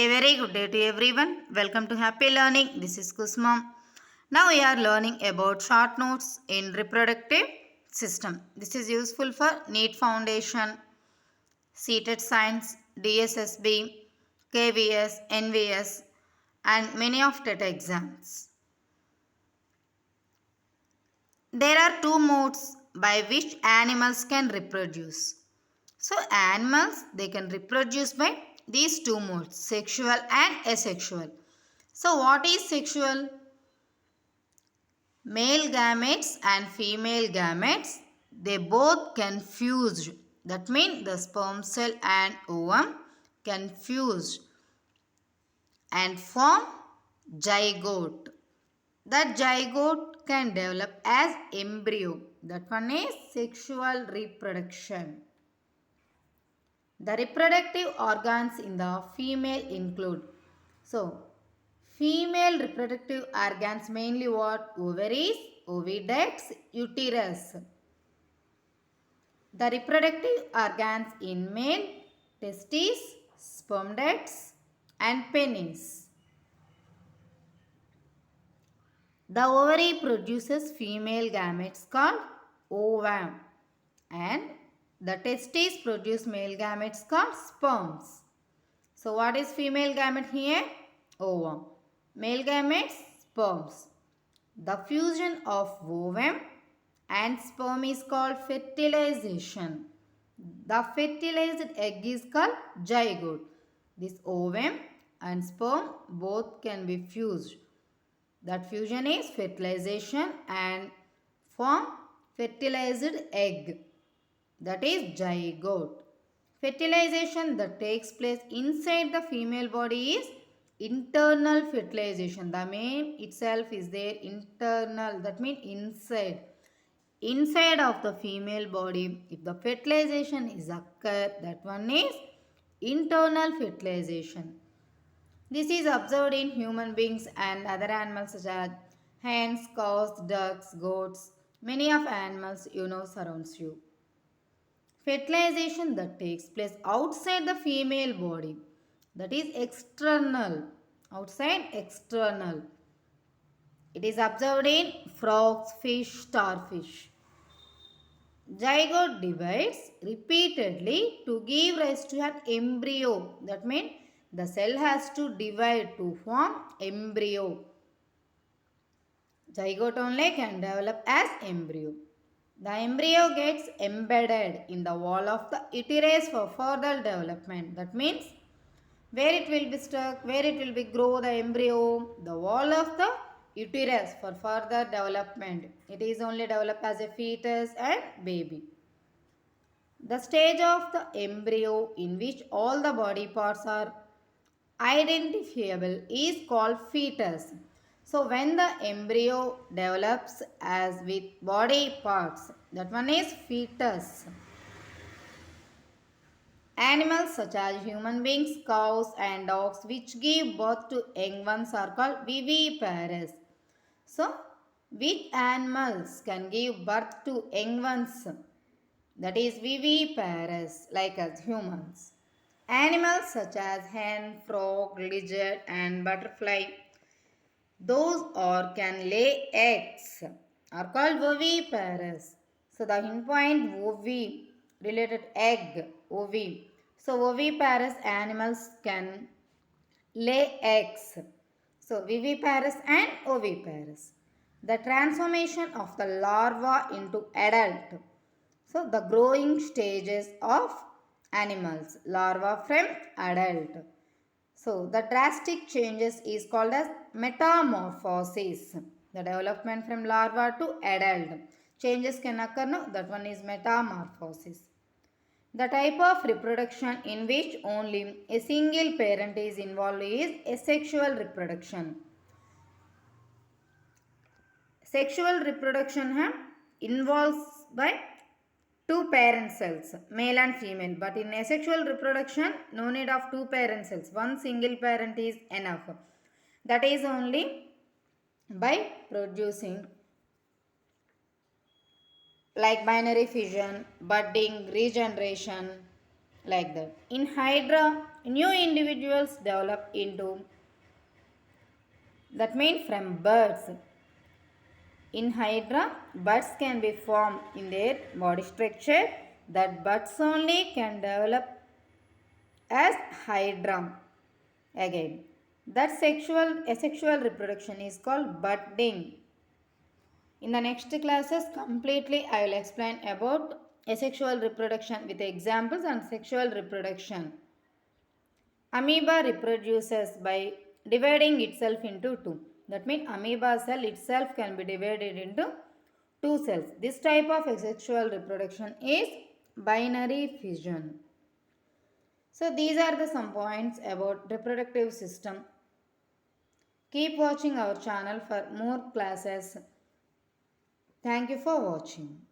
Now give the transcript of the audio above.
A very good day to everyone. Welcome to Happy Learning. This is Kusma. Now we are learning about short notes in reproductive system. This is useful for NEET Foundation, seated science, DSSB, KVS, NVS and many of TET exams. There are two modes by which animals can reproduce. So animals, they can reproduce by these two modes, sexual and asexual. So what is sexual? Male gametes and female gametes, they both can fuse. That means the sperm cell and ovum can fuse and form zygote. That zygote can develop as embryo. That one is sexual reproduction. The reproductive organs in the female include, female reproductive organs mainly what? Ovaries, oviducts, uterus. The reproductive organs in male, testes, sperm ducts and penis. The ovary produces female gametes called ovum and the testes produce male gametes called sperms. So what is female gamete here? Ovum. Male gametes, sperms. The fusion of ovum and sperm is called fertilization. The fertilized egg is called zygote. This ovum and sperm both can be fused. That fusion is fertilization and form fertilized egg. That is zygote. Fertilization that takes place inside the female body is internal fertilization. The name itself is there, internal, that means inside. Inside of the female body, if the fertilization is occur, that one is internal fertilization. This is observed in human beings and other animals such as hens, cows, ducks, goats. Many of animals surrounds you. Fertilization that takes place outside the female body, that is external, outside external. It is observed in frogs, fish, starfish. Zygote divides repeatedly to give rise to an embryo. That means the cell has to divide to form embryo. Zygote only can develop as embryo. The embryo gets embedded in the wall of the uterus for further development. That means where it will be stuck, where it will be grow the embryo, the wall of the uterus for further development. It is only developed as a fetus and baby. The stage of the embryo in which all the body parts are identifiable is called fetus. So when the embryo develops as with body parts, that one is fetus. Animals such as human beings, cows and dogs which give birth to young ones are called viviparous. So which animals can give birth to young ones? That is viviparous, like us humans. Animals such as hen, frog, lizard and butterfly, those or can lay eggs are called oviparous. So the hint point ovi related egg, ovi. So oviparous animals can lay eggs. So viviparous and oviparous. The transformation of the larva into adult. So the growing stages of animals, larva from adult. So the drastic changes is called as metamorphosis. The development from larva to adult. Changes can occur, no? That one is metamorphosis. The type of reproduction in which only a single parent is involved is asexual reproduction. Sexual reproduction involves by two parent cells, male and female. But in asexual reproduction, no need of two parent cells. One single parent is enough. That is only by producing like binary fission, budding, regeneration, like that. In Hydra, new individuals develop into, that means from birds. In Hydra, buds can be formed in their body structure that buds only can develop as Hydra. Again, that asexual reproduction is called budding. In the next classes, completely I will explain about asexual reproduction with examples and sexual reproduction. Amoeba reproduces by dividing itself into two. That means amoeba cell itself can be divided into two cells. This type of asexual reproduction is binary fission. So these are the some points about reproductive system. Keep watching our channel for more classes. Thank you for watching.